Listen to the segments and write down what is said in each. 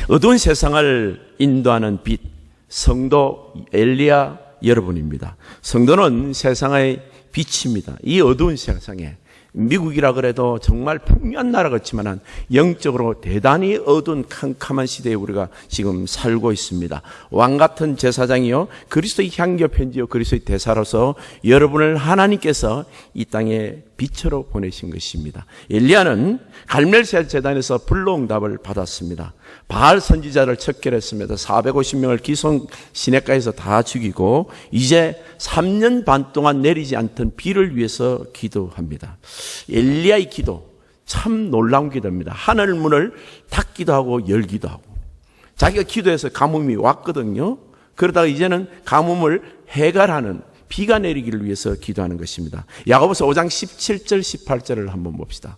어두운 세상을 인도하는 빛, 성도 엘리야 여러분입니다. 성도는 세상의 빛입니다. 이 어두운 세상에 미국이라 그래도 정말 풍요한 나라 같지만 영적으로 대단히 어두운 캄캄한 시대에 우리가 지금 살고 있습니다. 왕 같은 제사장이요, 그리스도의 향교 편지요, 그리스도의 대사로서 여러분을 하나님께서 이 땅에 빛으로 보내신 것입니다. 엘리야는 갈멜 제단에서 불로응답을 받았습니다. 바알 선지자를 척결했습니다. 450명을 기손 시냇가에서 다 죽이고 이제 3년 반 동안 내리지 않던 비를 위해서 기도합니다. 엘리야의 기도 참 놀라운 기도입니다. 하늘 문을 닫기도 하고 열기도 하고, 자기가 기도해서 가뭄이 왔거든요. 그러다가 이제는 가뭄을 해결하는, 비가 내리기를 위해서 기도하는 것입니다. 야고보서 5장 17절 18절을 한번 봅시다.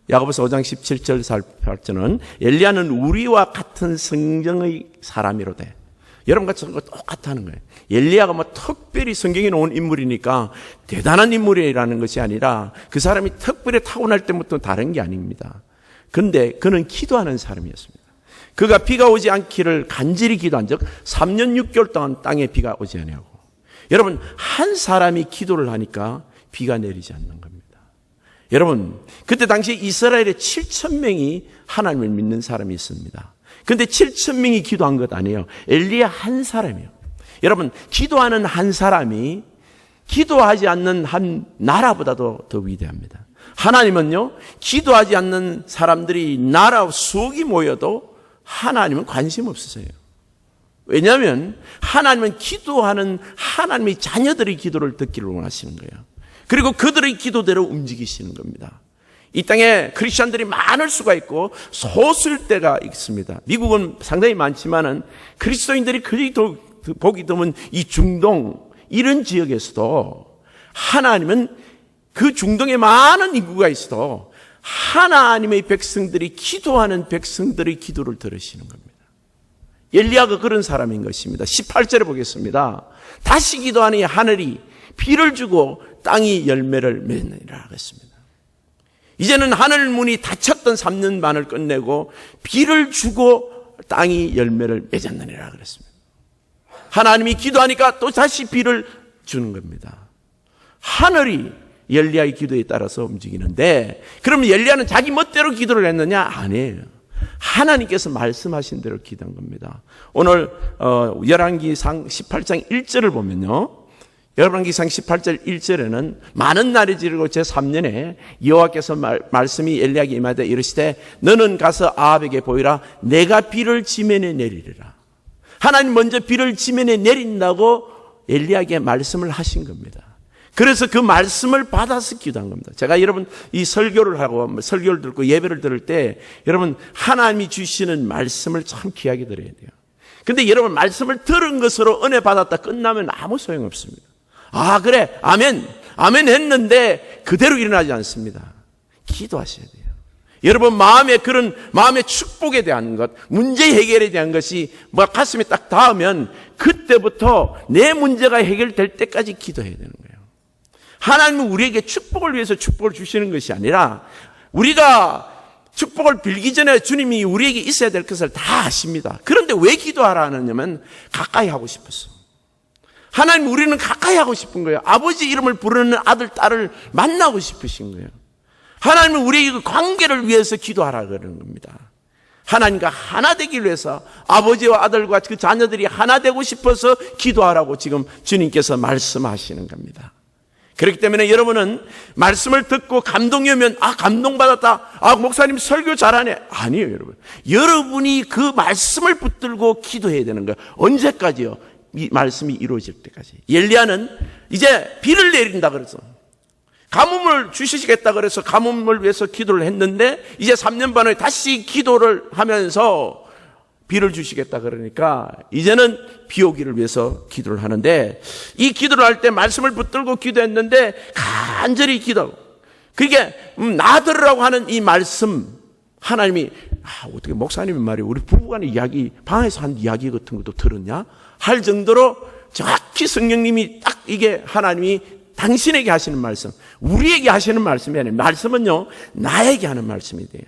야고보서 5장 17절 18절은 엘리야는 우리와 같은 성정의 사람이로되, 여러분과 저와 똑같다는 거예요. 엘리야가 뭐 특별히 성경에 나온 인물이니까 대단한 인물이라는 것이 아니라 그 사람이 특별히 타고날 때부터 다른 게 아닙니다. 그런데 그는 기도하는 사람이었습니다. 그가 비가 오지 않기를 간절히 기도한 적 3년 6개월 동안 땅에 비가 오지 않냐고. 여러분, 한 사람이 기도를 하니까 비가 내리지 않는 겁니다. 여러분, 그때 당시 이스라엘에 7,000명이 하나님을 믿는 사람이 있습니다. 그런데 7,000명이 기도한 것 아니에요. 엘리야 한 사람이에요. 여러분, 기도하는 한 사람이 기도하지 않는 한 나라보다도 더 위대합니다. 하나님은요, 기도하지 않는 사람들이 나라 수억이 모여도 하나님은 관심 없으세요. 왜냐하면 하나님은 기도하는 하나님의 자녀들의 기도를 듣기를 원하시는 거예요. 그리고 그들의 기도대로 움직이시는 겁니다. 이 땅에 크리스천들이 많을 수가 있고 소수일 때가 있습니다. 미국은 상당히 많지만은 그리스도인들이 그리 보기 드문 이 중동 이런 지역에서도 하나님은 그 중동에 많은 인구가 있어도 하나님의 백성들이 기도하는 백성들의 기도를 들으시는 겁니다. 엘리야가 그런 사람인 것입니다. 18절에 보겠습니다. 다시 기도하니 하늘이 비를 주고 땅이 열매를 맺느니라 하겠습니다. 이제는 하늘 문이 닫혔던 3년 반을 끝내고 비를 주고 땅이 열매를 맺었느니라 그랬습니다. 하나님이 기도하니까 또 다시 비를 주는 겁니다. 하늘이 엘리야의 기도에 따라서 움직이는데, 그러면 엘리야는 자기 멋대로 기도를 했느냐? 아니에요. 하나님께서 말씀하신 대로 기도한 겁니다. 오늘 열왕기상 18장 1절을 보면요, 열왕기상 18절 1절에는 많은 날이 지르고 제3년에 여호와께서 말씀이 엘리야에게 임하되 이르시되 너는 가서 아합에게 보이라. 내가 비를 지면에 내리리라. 하나님 먼저 비를 지면에 내린다고 엘리야에게 말씀을 하신 겁니다. 그래서 그 말씀을 받아서 기도한 겁니다. 제가 여러분 이 설교를 하고 설교를 듣고 예배를 들을 때 여러분 하나님이 주시는 말씀을 참 귀하게 들어야 돼요. 근데 여러분 말씀을 들은 것으로 은혜 받았다 끝나면 아무 소용없습니다. 아 그래 아멘 했는데 그대로 일어나지 않습니다. 기도하셔야 돼요. 여러분 마음의 축복에 대한 것, 문제 해결에 대한 것이 가슴에 딱 닿으면 그때부터 내 문제가 해결될 때까지 기도해야 되는 거예요. 하나님은 우리에게 축복을 위해서 축복을 주시는 것이 아니라 우리가 축복을 빌기 전에 주님이 우리에게 있어야 될 것을 다 아십니다. 그런데 왜 기도하라느냐면 가까이 하고 싶었어. 하나님 우리는 가까이 하고 싶은 거예요. 아버지 이름을 부르는 아들, 딸을 만나고 싶으신 거예요. 하나님은 우리의 그 관계를 위해서 기도하라 그러는 겁니다. 하나님과 하나 되기 위해서 아버지와 아들과 그 자녀들이 하나 되고 싶어서 기도하라고 지금 주님께서 말씀하시는 겁니다. 그렇기 때문에 여러분은 말씀을 듣고 감동이 오면 감동받았다. 목사님 설교 잘하네. 아니에요, 여러분. 여러분이 그 말씀을 붙들고 기도해야 되는 거예요. 언제까지요? 이 말씀이 이루어질 때까지. 엘리야는 이제 비를 내린다 그래서 가뭄을 주시겠다 그래서 가뭄을 위해서 기도를 했는데 이제 3년 반에 다시 기도를 하면서 비를 주시겠다 그러니까 이제는 비 오기를 위해서 기도를 하는데, 이 기도를 할 때 말씀을 붙들고 기도했는데 간절히 기도하고, 그게 나들으라고 하는 이 말씀, 하나님이 어떻게 목사님의 말이 우리 부부간의 이야기, 방에서 한 이야기 같은 것도 들었냐? 할 정도로 정확히 성령님이 딱 이게 하나님이 당신에게 하시는 말씀, 우리에게 하시는 말씀이 아니에요. 말씀은요 나에게 하는 말씀이 돼요.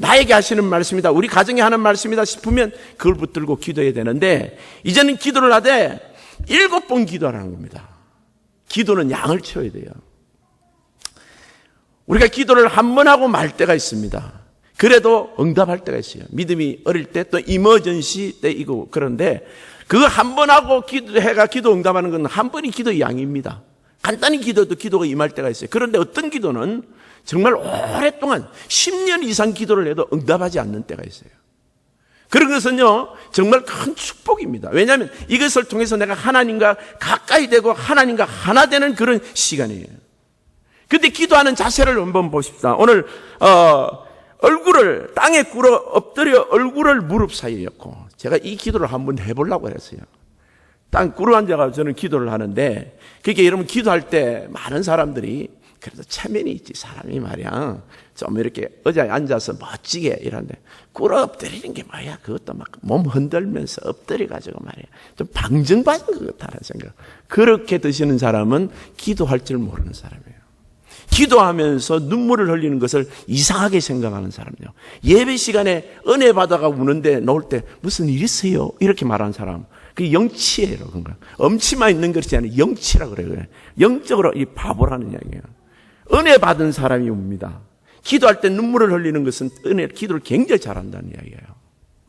나에게 하시는 말씀이다, 우리 가정에 하는 말씀이다 싶으면 그걸 붙들고 기도해야 되는데, 이제는 기도를 하되 7번 기도하라는 겁니다. 기도는 양을 채워야 돼요. 우리가 기도를 한 번 하고 말 때가 있습니다. 그래도 응답할 때가 있어요. 믿음이 어릴 때, 또 이머전시 때이고, 그런데 그 한 번 하고 기도 응답하는 건 한 번이 기도의 양입니다. 간단히 기도도 기도가 임할 때가 있어요. 그런데 어떤 기도는 정말 오랫동안 10년 이상 기도를 해도 응답하지 않는 때가 있어요. 그런 것은요, 정말 큰 축복입니다. 왜냐하면 이것을 통해서 내가 하나님과 가까이 되고 하나님과 하나 되는 그런 시간이에요. 근데 기도하는 자세를 한번 보십시다. 오늘 얼굴을 땅에 꿇어 엎드려 얼굴을 무릎 사이에 엮고, 제가 이 기도를 한번 해보려고 했어요. 땅 꿇어 앉아가 저는 기도를 하는데, 그게 여러분 기도할 때 많은 사람들이 그래도 체면이 있지, 사람이 말이야 좀 이렇게 의자에 앉아서 멋지게 이러는데, 꿇어 엎드리는 게 뭐야, 그것도 막 몸 흔들면서 엎드려가지고 말이야 좀 방정받은 것 같다는 생각. 그렇게 드시는 사람은 기도할 줄 모르는 사람이에요. 기도하면서 눈물을 흘리는 것을 이상하게 생각하는 사람이요. 예배 시간에 은혜 받아가 우는데 나올 때 무슨 일 있어요? 이렇게 말하는 사람, 그게 영치예요. 그런가? 엄치만 있는 것이 아니라 영치라 그래요. 영적으로 이 바보라는 이야기예요. 은혜 받은 사람이 웁니다. 기도할 때 눈물을 흘리는 것은 기도를 굉장히 잘한다는 이야기예요.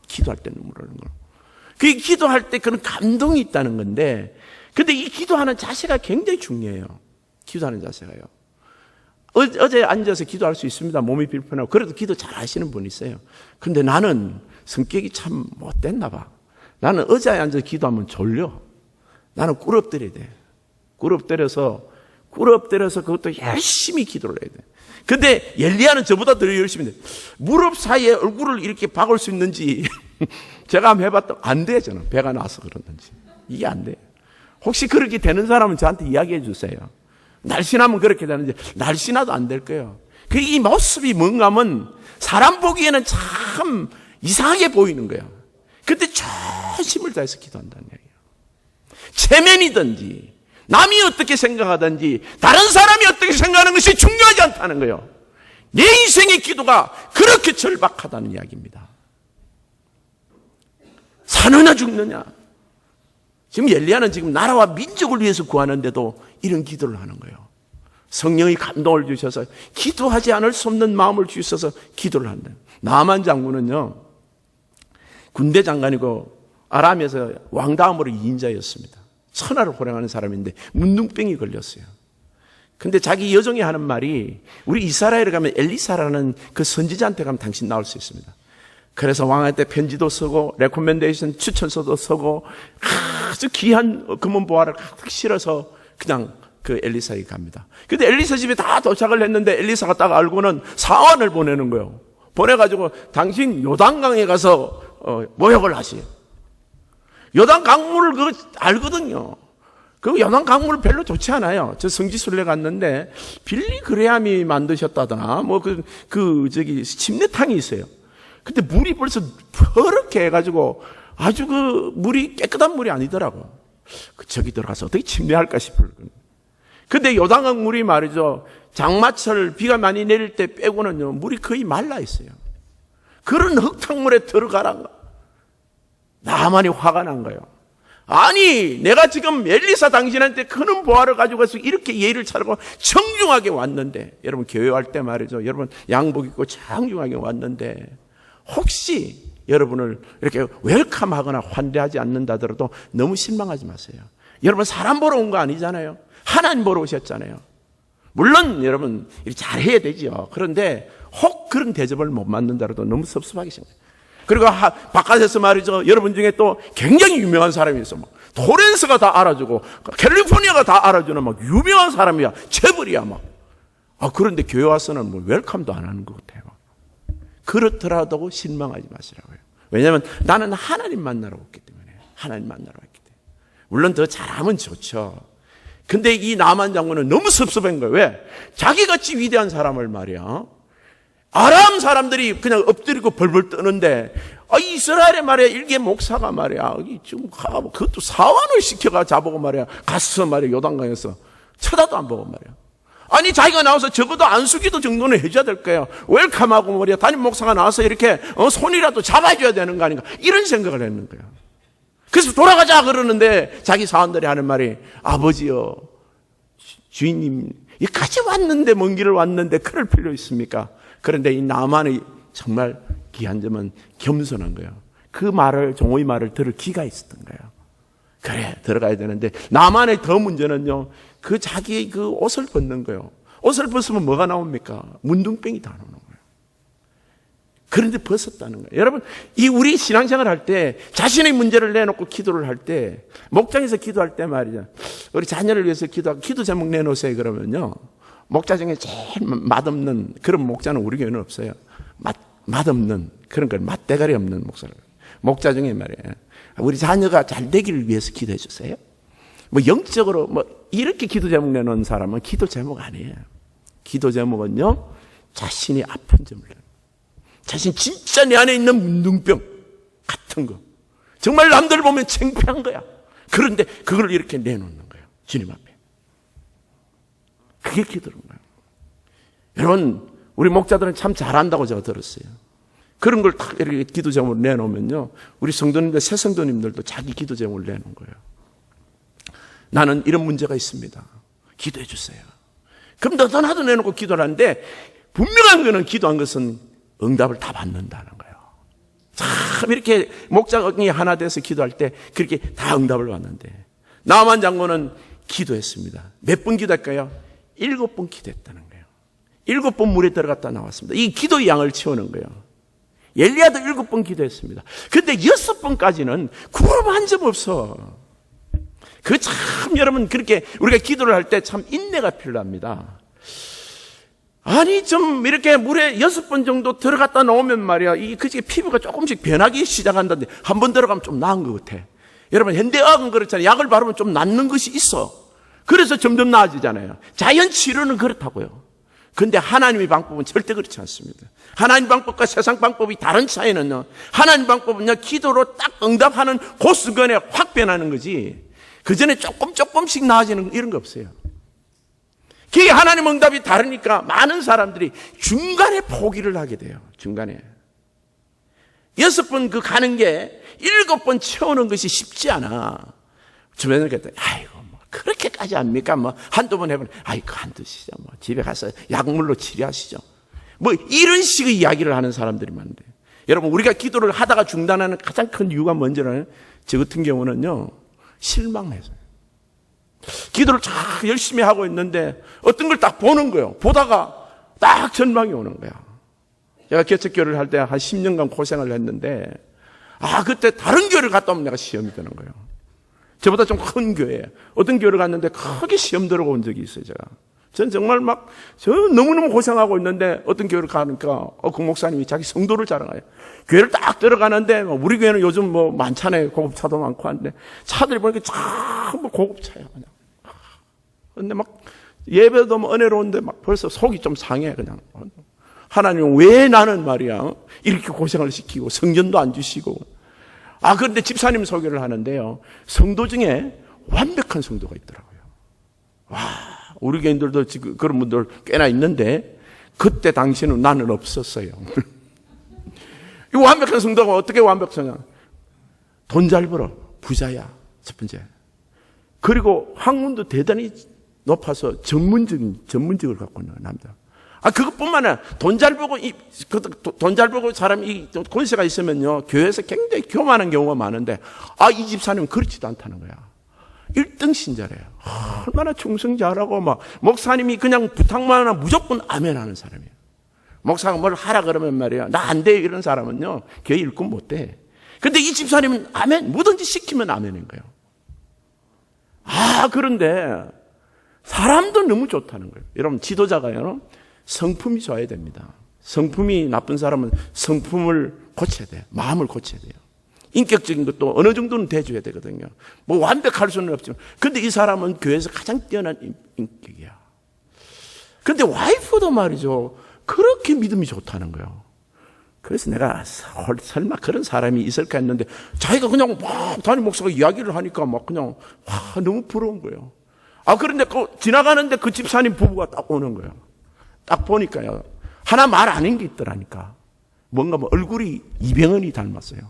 기도할 때 눈물을 흘리는 거. 그 기도할 때 그런 감동이 있다는 건데, 근데 이 기도하는 자세가 굉장히 중요해요. 기도하는 자세가요. 어제 앉아서 기도할 수 있습니다. 몸이 불편하고. 그래도 기도 잘 하시는 분이 있어요. 근데 나는 성격이 참 못됐나 봐. 나는 의자에 앉아서 기도하면 졸려. 나는 꿇어엎드려야 돼. 꿇어엎드려서 그것도 열심히 기도를 해야 돼. 근데 엘리야는 저보다 더 열심히 해. 무릎 사이에 얼굴을 이렇게 박을 수 있는지 제가 한번 해봤더니 안 돼. 저는 배가 나서 그러는지 이게 안 돼. 혹시 그렇게 되는 사람은 저한테 이야기해 주세요. 날씬하면 그렇게 되는지, 날씬하도 안 될 거예요. 이 모습이 뭔가 하면 사람 보기에는 참 이상하게 보이는 거예요. 근데 전심을 다해서 기도한다는 얘기예요. 체면이든지 남이 어떻게 생각하든지 다른 사람이 어떻게 생각하는 것이 중요하지 않다는 거예요. 내 인생의 기도가 그렇게 절박하다는 이야기입니다. 사느냐 죽느냐. 지금 엘리야는 지금 나라와 민족을 위해서 구하는데도 이런 기도를 하는 거예요. 성령이 감동을 주셔서 기도하지 않을 수 없는 마음을 주셔서 기도를 한다. 나만 장군은요, 군대 장관이고 아람에서 왕 다음으로 2인자였습니다. 천하를 호령하는 사람인데 문둥병이 걸렸어요. 근데 자기 여종이 하는 말이, 우리 이스라엘에 가면 엘리사라는 그 선지자한테 가면 당신 나올 수 있습니다. 그래서 왕한테 편지도 쓰고 레코멘데이션 추천서도 쓰고 아주 귀한 금은 보화를 가득 실어서 그냥 그 엘리사에게 갑니다. 근데 엘리사 집에 다 도착을 했는데 엘리사가 딱 알고는 사환을 보내는 거예요. 보내가지고 당신 요단강에 가서 모욕을 하시오. 요단 강물을 그거 알거든요. 그 요단 강물 별로 좋지 않아요. 저 성지순례 갔는데 빌리 그레함이 만드셨다더나 저기 침례탕이 있어요. 근데 물이 벌써 퍼렇게 해가지고 아주 그 물이 깨끗한 물이 아니더라고. 저기 들어가서 어떻게 침례할까 싶어요. 근데 요단강 물이 말이죠, 장마철 비가 많이 내릴 때 빼고는요 물이 거의 말라 있어요. 그런 흙탕물에 들어가라. 나만이 화가 난 거예요. 아니, 내가 지금 엘리사 당신한테 큰 보화를 가지고 가서 이렇게 예의를 차리고 청중하게 왔는데, 여러분 교회할 때 말이죠, 여러분 양복 입고 청중하게 왔는데 혹시 여러분을 이렇게 웰컴하거나 환대하지 않는다더라도 너무 실망하지 마세요. 여러분 사람 보러 온 거 아니잖아요. 하나님 보러 오셨잖아요. 물론 여러분 잘해야 되죠. 그런데 혹 그런 대접을 못 받는다라도 너무 섭섭하게 생겨요. 그리고 바깥에서 말이죠, 여러분 중에 또 굉장히 유명한 사람이 있어. 막 토렌스가 다 알아주고 캘리포니아가 다 알아주는 막 유명한 사람이야. 재벌이야 막. 그런데 교회 와서는 뭐 웰컴도 안 하는 것 같아요. 그렇더라도 실망하지 마시라고요. 왜냐하면 나는 하나님 만나러 왔기 때문에. 하나님 만나러 왔기 때문에. 물론 더 잘하면 좋죠. 근데 이 나만 장군은 너무 섭섭한 거예요. 왜? 자기같이 위대한 사람을 말이야, 아람 사람들이 그냥 엎드리고 벌벌 떠는데, 이스라엘의 말이야, 일개 목사가 말이야, 지금 그것도 사환을 시켜가 자보고 말이야, 갔어 말이야, 요단강에서 쳐다도 안 보고 말이야. 아니, 자기가 나와서 적어도 안수기도 정도는 해줘야 될 거예요. 웰컴하고 말이야. 담임 목사가 나와서 이렇게 손이라도 잡아줘야 되는 거 아닌가. 이런 생각을 했는 거예요. 그래서 돌아가자 그러는데 자기 사원들이 하는 말이, 아버지요, 주인님, 여기까지 왔는데, 먼 길을 왔는데 그럴 필요 있습니까? 그런데 이 나만의 정말 귀한 점은 겸손한 거예요. 그 말을, 종의 말을 들을 기가 있었던 거예요. 그래, 들어가야 되는데, 나만의 더 문제는요, 그 자기의 그 옷을 벗는 거예요. 옷을 벗으면 뭐가 나옵니까? 문둥병이 다 나오는 거예요. 그런데 벗었다는 거예요. 여러분, 이 우리 신앙생활 할 때, 자신의 문제를 내놓고 기도를 할 때, 목장에서 기도할 때 말이죠. 우리 자녀를 위해서 기도 제목 내놓으세요. 그러면요, 목자 중에 제일 맛없는 그런 목자는 우리 교회는 없어요. 맛없는 그런 걸, 맛대가리 없는 목사를. 목자 중에 말이에요, 우리 자녀가 잘 되기를 위해서 기도해 주세요. 뭐 영적으로 뭐 이렇게 기도 제목 내놓은 사람은 기도 제목 아니에요. 기도 제목은요, 자신이 아픈 점을, 자신 진짜 내 안에 있는 문둥병 같은 거, 정말 남들 보면 창피한 거야. 그런데 그걸 이렇게 내놓는 거예요, 주님 앞에. 그게 기도인 거예요. 여러분, 우리 목자들은 참 잘한다고 제가 들었어요. 그런 걸 딱 이렇게 기도 제목으로 내놓으면요, 우리 성도님들, 새 성도님들도 자기 기도 제목을 내놓은 거예요. 나는 이런 문제가 있습니다, 기도해 주세요. 그럼 너도 나도 내놓고 기도를 하는데, 분명한 거는 기도한 것은 응답을 다 받는다는 거예요. 참 이렇게 목장이 하나 돼서 기도할 때 그렇게 다 응답을 받는데, 나만 장로는 기도했습니다. 몇 번 기도할까요? 7번 기도했다는 거예요. 7번 물에 들어갔다 나왔습니다. 이 기도의 양을 채우는 거예요. 엘리야도 7번 기도했습니다. 근데 6번까지는 구름 한 점 없어. 그 참 여러분, 그렇게 우리가 기도를 할 때 참 인내가 필요합니다. 아니, 좀 이렇게 물에 6번 정도 들어갔다 나오면 말이야, 이 그게 피부가 조금씩 변하기 시작한다는데, 한 번 들어가면 좀 나은 것 같아. 여러분, 현대의학은 그렇잖아요. 약을 바르면 좀 낫는 것이 있어. 그래서 점점 나아지잖아요. 자연 치료는 그렇다고요. 근데 하나님의 방법은 절대 그렇지 않습니다. 하나님 방법과 세상 방법이 다른 차이는요, 하나님 방법은요, 기도로 딱 응답하는 그 순간에 확 변하는 거지, 그 전에 조금씩 나아지는 이런 거 없어요. 그게 하나님 응답이 다르니까 많은 사람들이 중간에 포기를 하게 돼요. 중간에 6번 그 가는 게 7번 채우는 것이 쉽지 않아. 주변에 그랬더니, 아이고 뭐 그렇게까지 합니까? 뭐 한두 번 해보면, 아이고 한두시죠. 뭐 집에 가서 약물로 치료하시죠. 뭐 이런 식의 이야기를 하는 사람들이 많은데, 여러분, 우리가 기도를 하다가 중단하는 가장 큰 이유가 뭔지는, 저 같은 경우는요, 실망해서요. 기도를 잘 열심히 하고 있는데 어떤 걸 딱 보는 거예요. 보다가 딱 전망이 오는 거야. 제가 개척교회를 할 때 한 10년간 고생을 했는데, 그때 다른 교회를 갔다 오면 내가 시험이 되는 거예요. 저보다 좀 큰 교회, 어떤 교회를 갔는데 크게 시험 들어온 적이 있어요. 저는 정말 저 너무너무 고생하고 있는데 어떤 교회를 가니까 그 목사님이 자기 성도를 자랑해요. 교회를 딱 들어가는데, 우리 교회는 요즘 뭐 많잖아요. 고급차도 많고 한데, 차들이 보니까 전부 고급차예요. 그냥. 근데 예배도 은혜로운데 벌써 속이 좀 상해. 그냥 하나님, 왜 나는 말이야 이렇게 고생을 시키고 성전도 안 주시고. 그런데 집사님 소개를 하는데요, 성도 중에 완벽한 성도가 있더라고요. 우리 교인들도 지금 그런 분들 꽤나 있는데, 그때 당시에는 나는 없었어요. 이 완벽한 성도가 어떻게 완벽하냐? 돈 잘 벌어, 부자야, 첫 번째. 그리고 학문도 대단히 높아서 전문직을 갖고 있는 남자. 그것뿐만 아니라 돈 잘 벌고 사람이 권세가 있으면요, 교회에서 굉장히 교만한 경우가 많은데, 이 집사님은 그렇지도 않다는 거야. 1등 신자래요. 얼마나 충성 잘하고, 목사님이 그냥 부탁만 하면 무조건 아멘 하는 사람이에요. 목사가 뭘 하라 그러면 말이야, 나 안 돼, 이런 사람은요, 교회 일꾼 못 돼. 근데 이 집사님은 아멘, 뭐든지 시키면 아멘인 거예요. 그런데 사람도 너무 좋다는 거예요. 여러분, 지도자가요, 성품이 좋아야 됩니다. 성품이 나쁜 사람은 성품을 고쳐야 돼요. 마음을 고쳐야 돼요. 인격적인 것도 어느 정도는 대줘야 되거든요. 뭐 완벽할 수는 없지만. 근데 이 사람은 교회에서 가장 뛰어난 인격이야. 근데 와이프도 말이죠, 그렇게 믿음이 좋다는 거예요. 그래서 내가 설마 그런 사람이 있을까 했는데, 자기가 그냥 담임 목사가 이야기를 하니까 그냥 너무 부러운 거예요. 그런데 지나가는데 그 집사님 부부가 딱 오는 거예요. 딱 보니까요, 하나 말 아닌 게 있더라니까. 뭔가 얼굴이 이병헌이 닮았어요.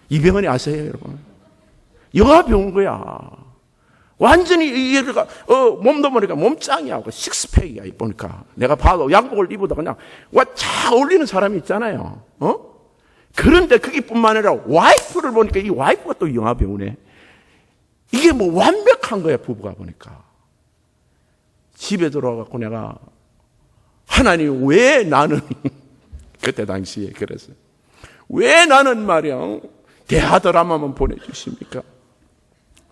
이병헌이 아세요, 여러분? 영화 배운 거야. 완전히 얘가 몸도 보니까 몸짱이야. 식스팩이야. 보니까 내가 봐도 양복을 입어도 그냥 잘 어울리는 사람이 있잖아요. 그런데 그게뿐만 아니라 와이프를 보니까 이 와이프가 또 영화 배우네. 이게 완벽한 거야, 부부가 보니까. 집에 들어와갖고 내가 하나님 왜 나는 그때 당시에 그랬어요. 왜 나는 말이야 대하 드라마만 보내주십니까?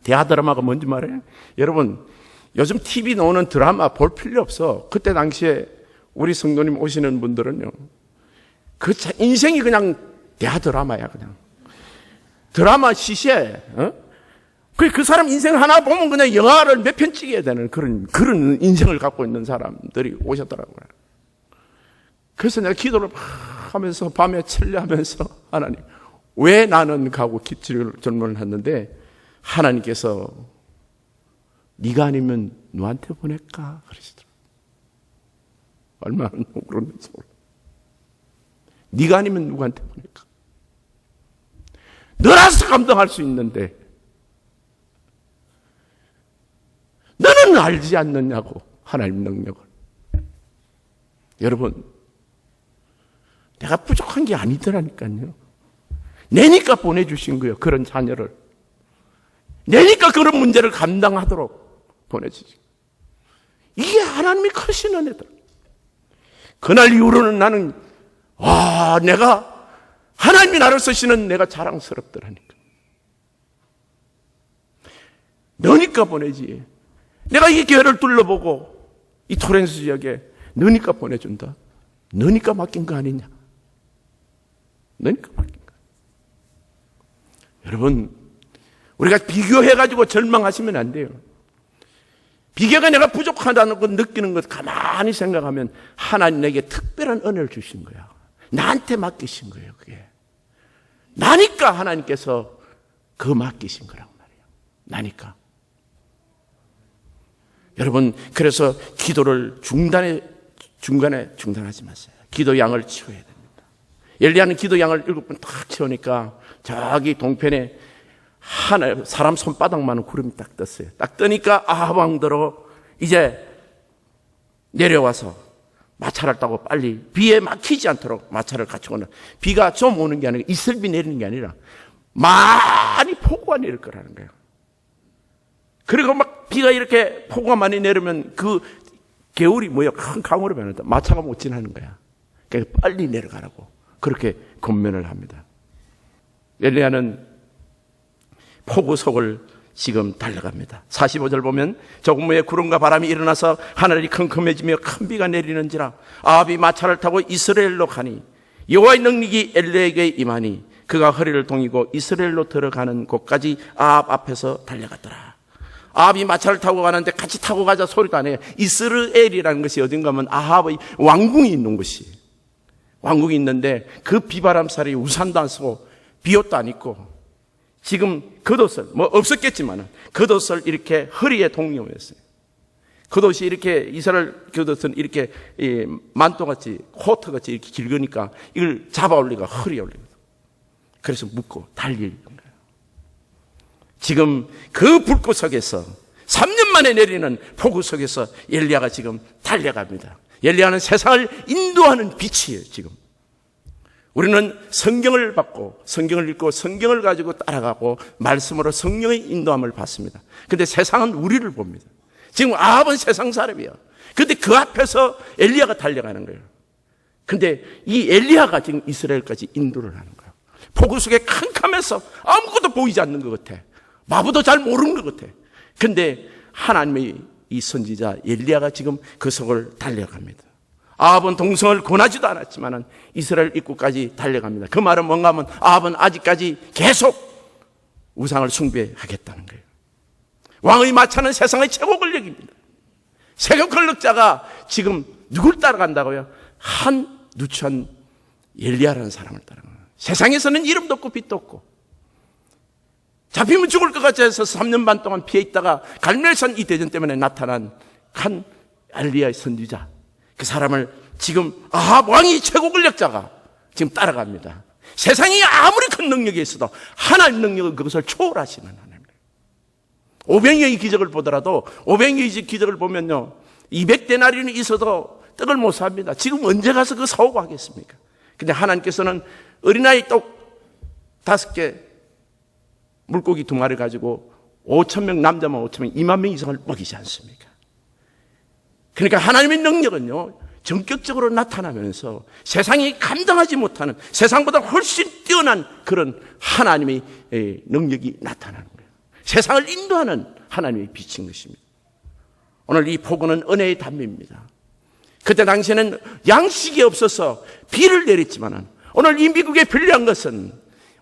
대하 드라마가 뭔지 말해요? 여러분, 요즘 TV 나오는 드라마 볼 필요 없어. 그때 당시에 우리 성도님 오시는 분들은요, 인생이 그냥 대하 드라마야. 그냥 드라마 시시해. 그 사람 인생 하나 보면 그냥 영화를 몇 편 찍어야 되는 그런 인생을 갖고 있는 사람들이 오셨더라고요. 그래서 내가 기도를 막 하면서 밤에 철야하면서 하나님 왜 나는 가고 질문을 했는데 하나님께서 네가 아니면 누구한테 보낼까 그러시더라고요. 얼마나 그런지 몰라. 네가 아니면 누구한테 보낼까? 너라서 감당할 수 있는데 너는 알지 않느냐고, 하나님 능력을. 여러분, 내가 부족한 게 아니더라니까요. 내니까 보내주신 거예요. 그런 자녀를. 내니까 그런 문제를 감당하도록 보내주신 거예요. 이게 하나님이 크신 은혜다. 그날 이후로는 나는 내가 하나님이 나를 쓰시는 내가 자랑스럽더라니까. 너니까 보내지. 내가 이 교회를 둘러보고 이 토렌스 지역에 너니까 보내준다. 너니까 맡긴 거 아니냐. 너니까 맡긴 거. 여러분, 우리가 비교해가지고 절망하시면 안 돼요. 비교가 내가 부족하다는 걸 느끼는 것 가만히 생각하면 하나님 내게 특별한 은혜를 주신 거야. 나한테 맡기신 거예요, 그게. 나니까 하나님께서 그 맡기신 거란 말이에요. 나니까. 여러분, 그래서 기도를 중간에 중단하지 마세요. 기도 양을 치워야 됩니다. 엘리야는 기도 양을 7번 딱 치우니까 저기 동편에 사람 손바닥만한 구름이 딱 떴어요. 딱 뜨니까 아합 왕대로 이제 내려와서 마차를 타고 빨리 비에 막히지 않도록 마차를 갖추고는 비가 좀 오는 게 아니라 이슬비 내리는 게 아니라 많이 폭우가 내릴 거라는 거예요. 그리고 막 비가 이렇게 폭우가 많이 내리면 그 개울이 큰 강으로 변한다. 마차가 못 지나는 거야. 그러니까 빨리 내려가라고 그렇게 권면을 합니다. 엘리야는 폭우 속을 지금 달려갑니다. 45절 보면 조금 후에 구름과 바람이 일어나서 하늘이 컴컴해지며 큰 비가 내리는지라 아합이 마차를 타고 이스라엘로 가니 여호와의 능력이 엘리야에게 임하니 그가 허리를 동이고 이스라엘로 들어가는 곳까지 아합 앞에서 달려갔더라. 아합이 마차를 타고 가는데 같이 타고 가자 소리도 안 해요. 이스라엘이라는 것이 어딘가 하면 아합의 왕궁이 있는 곳이. 왕궁이 있는데 그 비바람살이 우산도 안 쓰고 비옷도 안 입고 지금 겉옷을 없었겠지만 겉옷을 이렇게 허리에 동여했어요. 겉옷이 이렇게 이스라엘 겉옷은 이렇게 만토같이 코트같이 이렇게 길으니까 이걸 잡아 올리가 허리에 올리거든. 그래서 묶고 달리는 거예요. 지금 그 불꽃 속에서 3년 만에 내리는 폭우 속에서 엘리야가 지금 달려갑니다. 엘리야는 세상을 인도하는 빛이에요. 지금 우리는 성경을 받고 성경을 읽고 성경을 가지고 따라가고 말씀으로 성령의 인도함을 받습니다. 근데 세상은 우리를 봅니다. 지금 아합은 세상 사람이야. 근데 그 앞에서 엘리야가 달려가는 거예요. 근데 이 엘리야가 지금 이스라엘까지 인도를 하는 거예요. 폭우 속에 캄캄해서 아무것도 보이지 않는 것 같아. 마부도 잘 모르는 것 같아. 근데 하나님의 이 선지자 엘리야가 지금 그 속을 달려갑니다. 아합은 동성을 권하지도 않았지만 이스라엘 입구까지 달려갑니다. 그 말은 뭔가 하면 아합은 아직까지 계속 우상을 숭배하겠다는 거예요. 왕의 마차는 세상의 최고 권력입니다. 세계 권력자가 지금 누굴 따라간다고요? 한 누추한 엘리야라는 사람을 따라가요. 세상에서는 이름도 없고 빛도 없고 잡히면 죽을 것 같이 해서 3년 반 동안 피해 있다가 갈멜산 이 대전 때문에 나타난 한 엘리야의 선지자, 그 사람을 지금 아합 왕이 최고 권력자가 지금 따라갑니다. 세상이 아무리 큰 능력이 있어도 하나님 능력은 그것을 초월하시는 하나님. 오병이의 기적을 보더라도 오병이의 기적을 보면요, 200데나리온이 있어도 떡을 못 삽니다. 지금 언제 가서 그 사오고 하겠습니까? 근데 하나님께서는 어린아이 떡 5개, 물고기 2마리 가지고 5,000명, 남자만 5,000명, 2만 명 이상을 먹이지 않습니까? 그러니까 하나님의 능력은요, 전격적으로 나타나면서 세상이 감당하지 못하는, 세상보다 훨씬 뛰어난 그런 하나님의 능력이 나타나는 거예요. 세상을 인도하는 하나님의 빛인 것입니다. 오늘 이 폭우는 은혜의 담비입니다. 그때 당시에는 양식이 없어서 비를 내렸지만 오늘 이 미국에 필요한 것은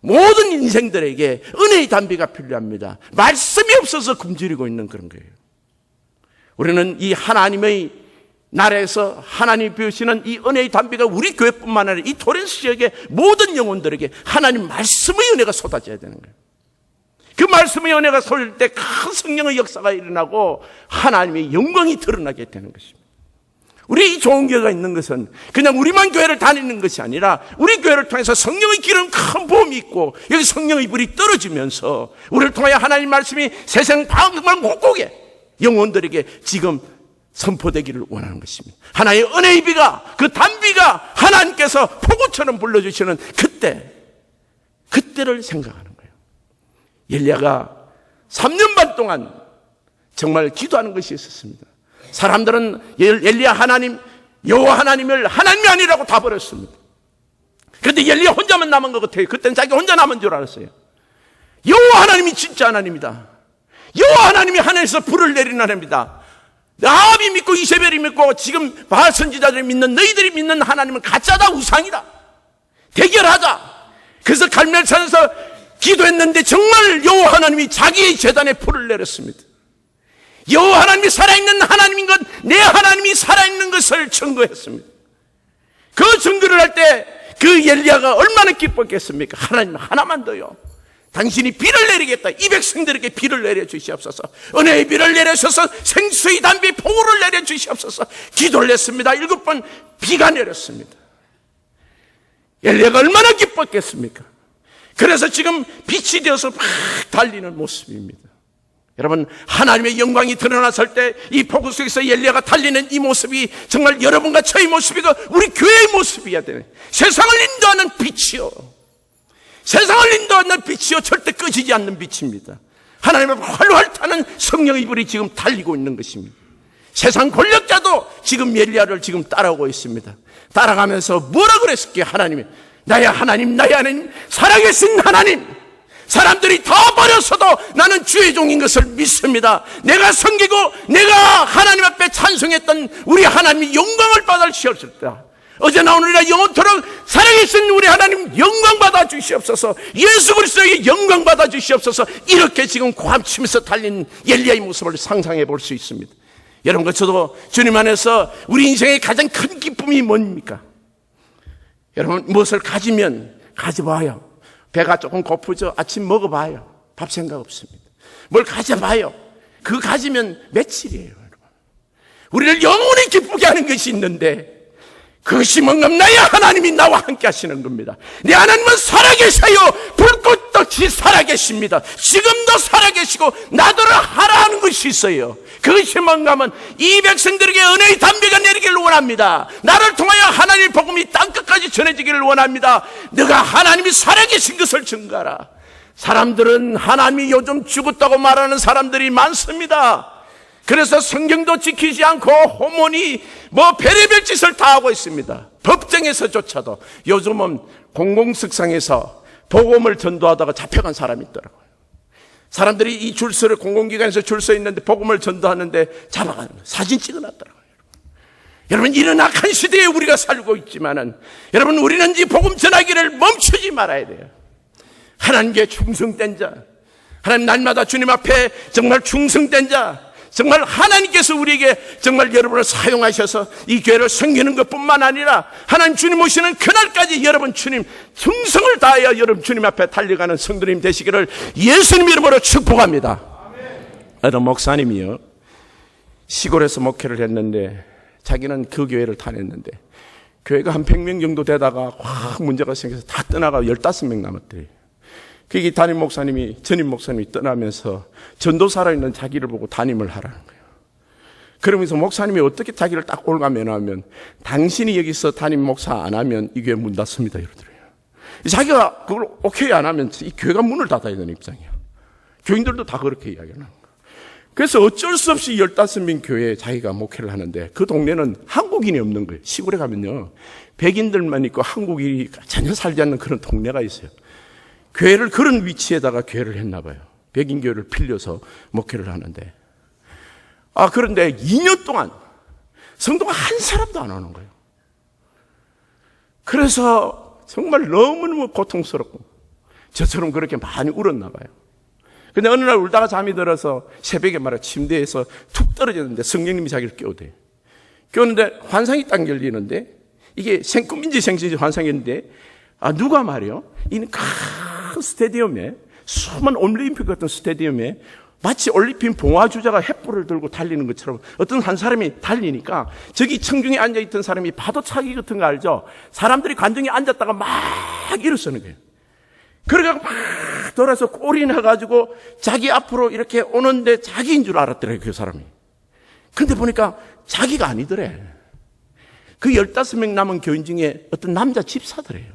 모든 인생들에게 은혜의 담비가 필요합니다. 말씀이 없어서 굶주리고 있는 그런 거예요. 우리는 이 하나님의 나라에서 하나님이 부으시는 이 은혜의 담비가 우리 교회뿐만 아니라 이 토렌스 지역의 모든 영혼들에게 하나님 말씀의 은혜가 쏟아져야 되는 거예요. 그 말씀의 은혜가 쏠릴 때 큰 성령의 역사가 일어나고 하나님의 영광이 드러나게 되는 것입니다. 우리 이 좋은 교회가 있는 것은 그냥 우리만 교회를 다니는 것이 아니라 우리 교회를 통해서 성령의 기름 큰 보험이 있고 여기 성령의 불이 떨어지면서 우리를 통하여 하나님 말씀이 세상 방방 곳곳에 영혼들에게 지금 선포되기를 원하는 것입니다. 하나의 은혜의 비가, 그 단비가 하나님께서 폭우처럼 불러주시는 그때를 생각하는 거예요. 엘리야가 3년 반 동안 정말 기도하는 것이 있었습니다. 사람들은 엘리야 하나님, 여호와 하나님을 하나님이 아니라고 다 버렸습니다. 그런데 엘리야 혼자만 남은 것 같아요. 그때는 자기 혼자 남은 줄 알았어요. 여호와 하나님이 진짜 하나님이다. 여호와 하나님이 하늘에서 불을 내리는 하나님이다. 아합이 믿고 이세벨이 믿고 지금 바알 선지자들이 믿는, 너희들이 믿는 하나님은 가짜다, 우상이다. 대결하자. 그래서 갈멜산에서 기도했는데 정말 여호와 하나님이 자기의 제단에 불을 내렸습니다. 여호와 하나님이 살아있는 하나님인 것, 내 하나님이 살아있는 것을 증거했습니다. 그 증거를 할 때 그 엘리야가 얼마나 기뻤겠습니까? 하나님 하나만 더요. 당신이 비를 내리겠다. 이 백성들에게 비를 내려주시옵소서. 은혜의 비를 내려주셔서 생수의 담비 폭우를 내려주시옵소서. 기도를 했습니다. 7번 비가 내렸습니다. 엘리야가 얼마나 기뻤겠습니까? 그래서 지금 빛이 되어서 막 달리는 모습입니다. 여러분, 하나님의 영광이 드러났을 때 이 폭우 속에서 엘리야가 달리는 이 모습이 정말 여러분과 저의 모습이고 우리 교회의 모습이어야 되네. 세상을 인도하는 빛이요, 세상을 인도하는 빛이요, 절대 꺼지지 않는 빛입니다. 하나님의 활활 타는 성령의 불이 지금 달리고 있는 것입니다. 세상 권력자도 지금 엘리야를 지금 따라오고 있습니다. 따라가면서 뭐라 그랬을게요? 하나님이 나의 하나님, 나의 하나님, 살아계신 하나님, 사람들이 다 버렸어도 나는 주의 종인 것을 믿습니다. 내가 섬기고 내가 하나님 앞에 찬송했던 우리 하나님이 영광을 받아 주시옵소서. 어제나 오늘이나 영원토록 살아계신 우리 하나님 영광 받아 주시옵소서. 예수 그리스도에게 영광 받아 주시옵소서. 이렇게 지금 고함치면서 달린 엘리야의 모습을 상상해 볼 수 있습니다. 여러분과 저도 주님 안에서 우리 인생의 가장 큰 기쁨이 뭡니까? 여러분, 무엇을 가지면 가져봐요. 배가 조금 고프죠? 아침 먹어봐요. 밥 생각 없습니다. 뭘 가져봐요. 그거 가지면 며칠이에요, 여러분. 우리를 영원히 기쁘게 하는 것이 있는데 그것이 뭔가 나의 하나님이 나와 함께 하시는 겁니다. 내 하나님은 살아계셔요. 불꽃같이 살아계십니다. 지금도 살아계시고 나더러 하라 하는 것이 있어요. 그것이 뭔가 하면 이 백성들에게 은혜의 담비가 내리기를 원합니다. 나를 통하여 하나님의 복음이 땅끝까지 전해지기를 원합니다. 너가 하나님이 살아계신 것을 증거하라. 사람들은 하나님이 요즘 죽었다고 말하는 사람들이 많습니다. 그래서 성경도 지키지 않고 호모니 별의별 짓을 다 하고 있습니다. 법정에서조차도 요즘은 공공석상에서 복음을 전도하다가 잡혀간 사람이 있더라고요. 사람들이 이 줄서를 공공기관에서 줄 서 있는데 복음을 전도하는데 잡아가는 거예요. 사진 찍어놨더라고요. 여러분, 이런 악한 시대에 우리가 살고 있지만은 여러분, 우리는 이 복음 전하기를 멈추지 말아야 돼요. 하나님께 충성된 자, 하나님 날마다 주님 앞에 정말 충성된 자, 정말 하나님께서 우리에게 정말 여러분을 사용하셔서 이 교회를 섬기는 것뿐만 아니라 하나님 주님 오시는 그날까지 여러분 주님 충성을 다하여 여러분 주님 앞에 달려가는 성도님 되시기를 예수님 이름으로 축복합니다. 어떤 목사님이요, 시골에서 목회를 했는데 자기는 그 교회를 다녔는데 교회가 한 100명 정도 되다가 확 문제가 생겨서 다 떠나가 15명 남았대요. 그게 전임 목사님이 떠나면서 전도사로 있는 자기를 보고 담임을 하라는 거예요. 그러면서 목사님이 어떻게 자기를 딱 올가매하면 당신이 여기서 담임 목사 안 하면 이 교회 문 닫습니다 이러더래요. 자기가 그걸 오케이 안 하면 이 교회가 문을 닫아야 되는 입장이야. 교인들도 다 그렇게 이야기하는 거예요. 그래서 어쩔 수 없이 15명 교회에 자기가 목회를 하는데 그 동네는 한국인이 없는 거예요. 시골에 가면요, 백인들만 있고 한국인이 전혀 살지 않는 그런 동네가 있어요. 교회를 그런 위치에다가 교회를 했나 봐요. 백인 교회를 빌려서 목회를 하는데, 그런데 2년 동안 성도가 한 사람도 안 오는 거예요. 그래서 정말 너무너무 고통스럽고 저처럼 그렇게 많이 울었나 봐요. 근데 어느 날 울다가 잠이 들어서 새벽에 말이야 침대에서 툭 떨어졌는데 성령님이 자기를 깨우대. 깨우는데 환상이 딱 열리는데 이게 생꿈인지 생신인지 환상이었는데 누가 말이요, 이 큰 스테디움에, 수많은 올림픽 같은 스테디움에 마치 올림픽 봉화주자가 횃불을 들고 달리는 것처럼 어떤 한 사람이 달리니까 저기 청중에 앉아있던 사람이 파도차기 같은 거 알죠? 사람들이 관중에 앉았다가 막 일어서는 거예요. 그러다가 막 돌아서 꼴이 나가지고 자기 앞으로 이렇게 오는데 자기인 줄 알았더래요, 그 사람이. 근데 보니까 자기가 아니더래. 그 15명 남은 교인 중에 어떤 남자 집사더래요.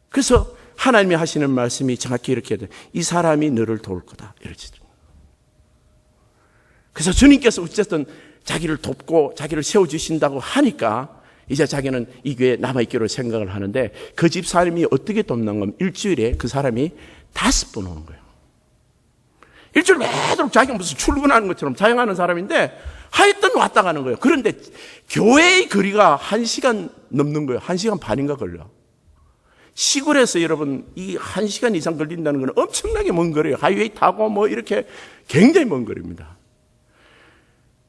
그래서 하나님이 하시는 말씀이 정확히 이렇게 돼요. 이 사람이 너를 도울 거다 이러시죠. 그래서 주님께서 어쨌든 자기를 돕고 자기를 세워주신다고 하니까 이제 자기는 이 교회에 남아있기로 생각을 하는데, 그 집사람이 어떻게 돕는 건 일주일에 그 사람이 5번 오는 거예요. 일주일 매도록 자기가 무슨 출근하는 것처럼 자영하는 사람인데 하여튼 왔다 가는 거예요. 그런데 교회의 거리가 1시간 넘는 거예요. 1시간 반인가 걸려. 시골에서 여러분 이 1시간 이상 걸린다는 건 엄청나게 먼 거리예요. 하이웨이 타고 뭐 이렇게 굉장히 먼 거리입니다.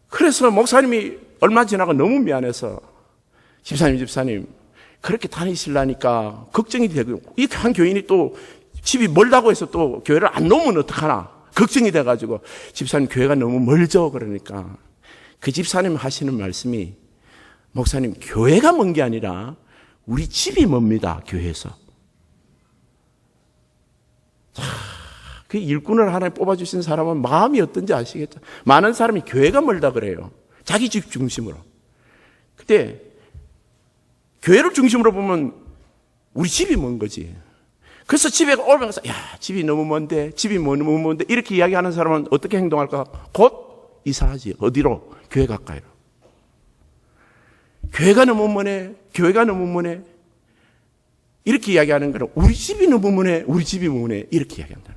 그래서 목사님이 얼마 지나가 너무 미안해서 집사님 그렇게 다니시려니까 걱정이 되고, 이 한 교인이 또 집이 멀다고 해서 또 교회를 안 놓으면 어떡하나 걱정이 돼가지고, 집사님 교회가 너무 멀죠. 그러니까 그 집사님 하시는 말씀이, 목사님 교회가 먼 게 아니라 우리 집이 멉니다. 교회에서. 그 일꾼을 하나님 뽑아주신 사람은 마음이 어떤지 아시겠죠? 많은 사람이 교회가 멀다 그래요. 자기 집 중심으로. 근데 교회를 중심으로 보면 우리 집이 먼 거지. 그래서 집에 오면서 집이 너무 먼데, 집이 너무 먼데 이렇게 이야기하는 사람은 어떻게 행동할까? 곧 이사하지. 어디로? 교회 가까이로. 교회가 너무 머네, 교회가 너무 머네. 이렇게 이야기하는 거는 우리 집이 너무 머네, 우리 집이 머네. 이렇게 이야기한다.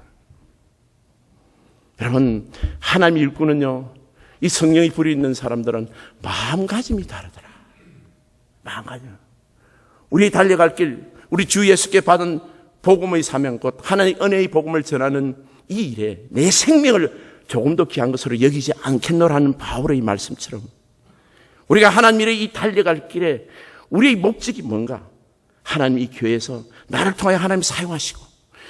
여러분, 하나님의 일꾼은요, 이 성령이 불이 있는 사람들은 마음가짐이 다르더라. 마음가짐. 우리 달려갈 길, 우리 주 예수께 받은 복음의 사명, 곧 하나님의 은혜의 복음을 전하는 이 일에 내 생명을 조금 더 귀한 것으로 여기지 않겠노라는 바울의 말씀처럼, 우리가 하나님의 이 달려갈 길에 우리의 목적이 뭔가? 하나님 이 교회에서 나를 통해 하나님 사용하시고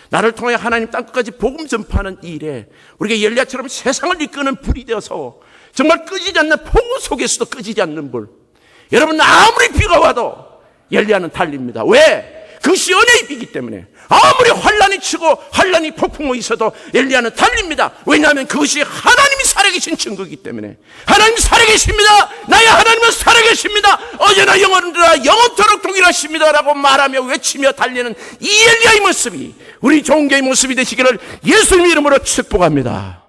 나를 통해 하나님 땅끝까지 복음 전파하는 이 일에 우리가 엘리야처럼 세상을 이끄는 불이 되어서 정말 끄지지 않는 폭우 속에서도 끄지지 않는 불. 여러분, 아무리 비가 와도 엘리야는 달립니다. 왜? 그것이 은혜의 비기 때문에. 아무리 환란이 치고 환란이 폭풍이 있어도 엘리야는 달립니다. 왜냐하면 그것이 하나님이 살아계신 증거이기 때문에. 하나님이 살아계십니다. 나의 하나님은 살아계십니다. 어제나 영원토록 동일하십니다 라고 말하며 외치며 달리는 이 엘리야의 모습이 우리 종교의 모습이 되시기를 예수님 이름으로 축복합니다.